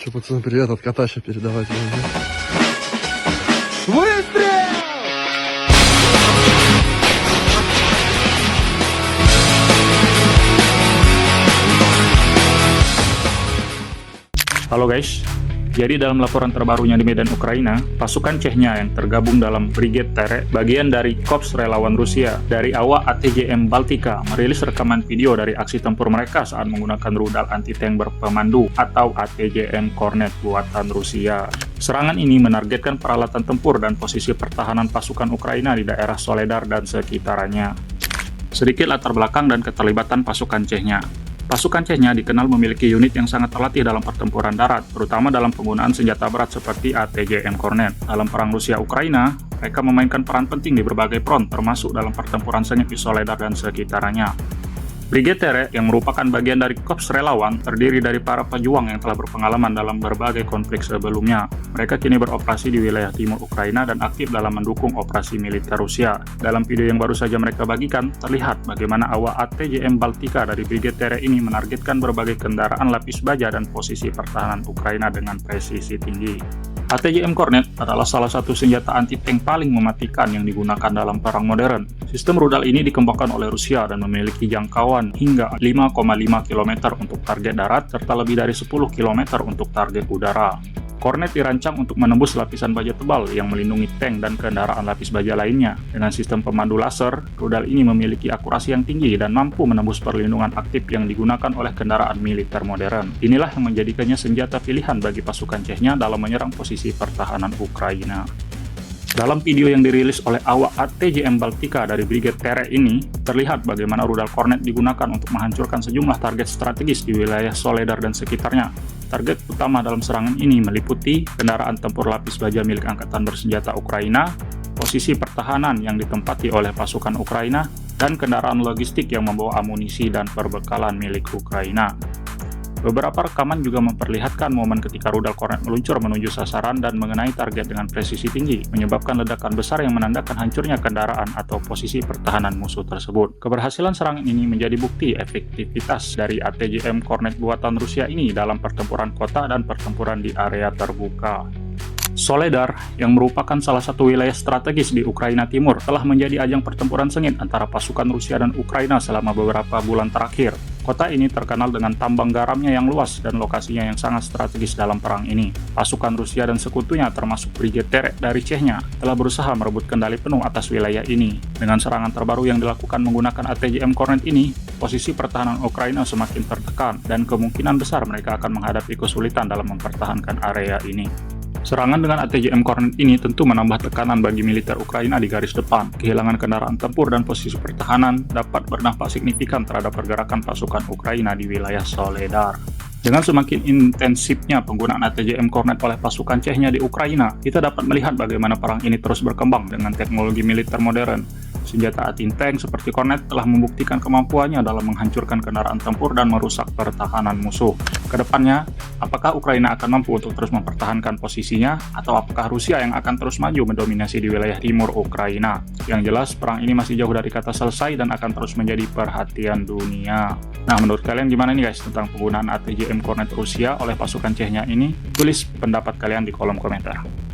Че, пацаны, привет, от кота сейчас передавать. Halo guys, jadi dalam laporan terbarunya di medan Ukraina, pasukan Chechnya yang tergabung dalam Brigade Terek, bagian dari Korps Relawan Rusia dari AWAK ATJM Baltika, merilis rekaman video dari aksi tempur mereka saat menggunakan rudal anti-tank berpemandu atau ATJM Kornet buatan Rusia. Serangan ini menargetkan peralatan tempur dan posisi pertahanan pasukan Ukraina di daerah Soledar dan sekitarnya. Sedikit latar belakang dan keterlibatan pasukan Chechnya. Pasukan Chechnya dikenal memiliki unit yang sangat terlatih dalam pertempuran darat, terutama dalam penggunaan senjata berat seperti ATJM Kornet. Dalam perang Rusia-Ukraina, mereka memainkan peran penting di berbagai front, termasuk dalam pertempuran sengit di Soledar dan sekitarnya. Brigade Terek, yang merupakan bagian dari Korps Relawan, terdiri dari para pejuang yang telah berpengalaman dalam berbagai konflik sebelumnya. Mereka kini beroperasi di wilayah timur Ukraina dan aktif dalam mendukung operasi militer Rusia. Dalam video yang baru saja mereka bagikan, terlihat bagaimana AWAK ATJM Baltika dari Brigade Terek ini menargetkan berbagai kendaraan lapis baja dan posisi pertahanan Ukraina dengan presisi tinggi. ATJM Kornet adalah salah satu senjata anti-tank paling mematikan yang digunakan dalam perang modern. Sistem rudal ini dikembangkan oleh Rusia dan memiliki jangkauan hingga 5,5 km untuk target darat serta lebih dari 10 km untuk target udara. Kornet dirancang untuk menembus lapisan baja tebal yang melindungi tank dan kendaraan lapis baja lainnya. Dengan sistem pemandu laser, rudal ini memiliki akurasi yang tinggi dan mampu menembus perlindungan aktif yang digunakan oleh kendaraan militer modern. Inilah yang menjadikannya senjata pilihan bagi pasukan Chechnya dalam menyerang posisi pertahanan Ukraina. Dalam video yang dirilis oleh AWAK ATJM Baltika dari Brigade Terek ini, terlihat bagaimana rudal Kornet digunakan untuk menghancurkan sejumlah target strategis di wilayah Soledar dan sekitarnya. Target utama dalam serangan ini meliputi kendaraan tempur lapis baja milik Angkatan Bersenjata Ukraina, posisi pertahanan yang ditempati oleh pasukan Ukraina, dan kendaraan logistik yang membawa amunisi dan perbekalan milik Ukraina. Beberapa rekaman juga memperlihatkan momen ketika rudal Kornet meluncur menuju sasaran dan mengenai target dengan presisi tinggi, menyebabkan ledakan besar yang menandakan hancurnya kendaraan atau posisi pertahanan musuh tersebut. Keberhasilan serangan ini menjadi bukti efektivitas dari ATJM Kornet buatan Rusia ini dalam pertempuran kota dan pertempuran di area terbuka. Soledar, yang merupakan salah satu wilayah strategis di Ukraina Timur, telah menjadi ajang pertempuran sengit antara pasukan Rusia dan Ukraina selama beberapa bulan terakhir. Kota ini terkenal dengan tambang garamnya yang luas dan lokasinya yang sangat strategis dalam perang ini. Pasukan Rusia dan sekutunya, termasuk Brigade Terek dari Chechnya, telah berusaha merebut kendali penuh atas wilayah ini. Dengan serangan terbaru yang dilakukan menggunakan ATJM Kornet ini, posisi pertahanan Ukraina semakin tertekan dan kemungkinan besar mereka akan menghadapi kesulitan dalam mempertahankan area ini. Serangan dengan ATJM Kornet ini tentu menambah tekanan bagi militer Ukraina di garis depan. Kehilangan kendaraan tempur dan posisi pertahanan dapat berdampak signifikan terhadap pergerakan pasukan Ukraina di wilayah Soledar. Dengan semakin intensifnya penggunaan ATJM Kornet oleh pasukan Chechnya di Ukraina, kita dapat melihat bagaimana perang ini terus berkembang dengan teknologi militer modern. Senjata anti-tank seperti Kornet telah membuktikan kemampuannya dalam menghancurkan kendaraan tempur dan merusak pertahanan musuh. Kedepannya, apakah Ukraina akan mampu untuk terus mempertahankan posisinya, atau apakah Rusia yang akan terus maju mendominasi di wilayah timur Ukraina? Yang jelas, perang ini masih jauh dari kata selesai dan akan terus menjadi perhatian dunia. Nah, menurut kalian gimana nih guys tentang penggunaan ATJM Kornet Rusia oleh pasukan Chechnya ini? Tulis pendapat kalian di kolom komentar.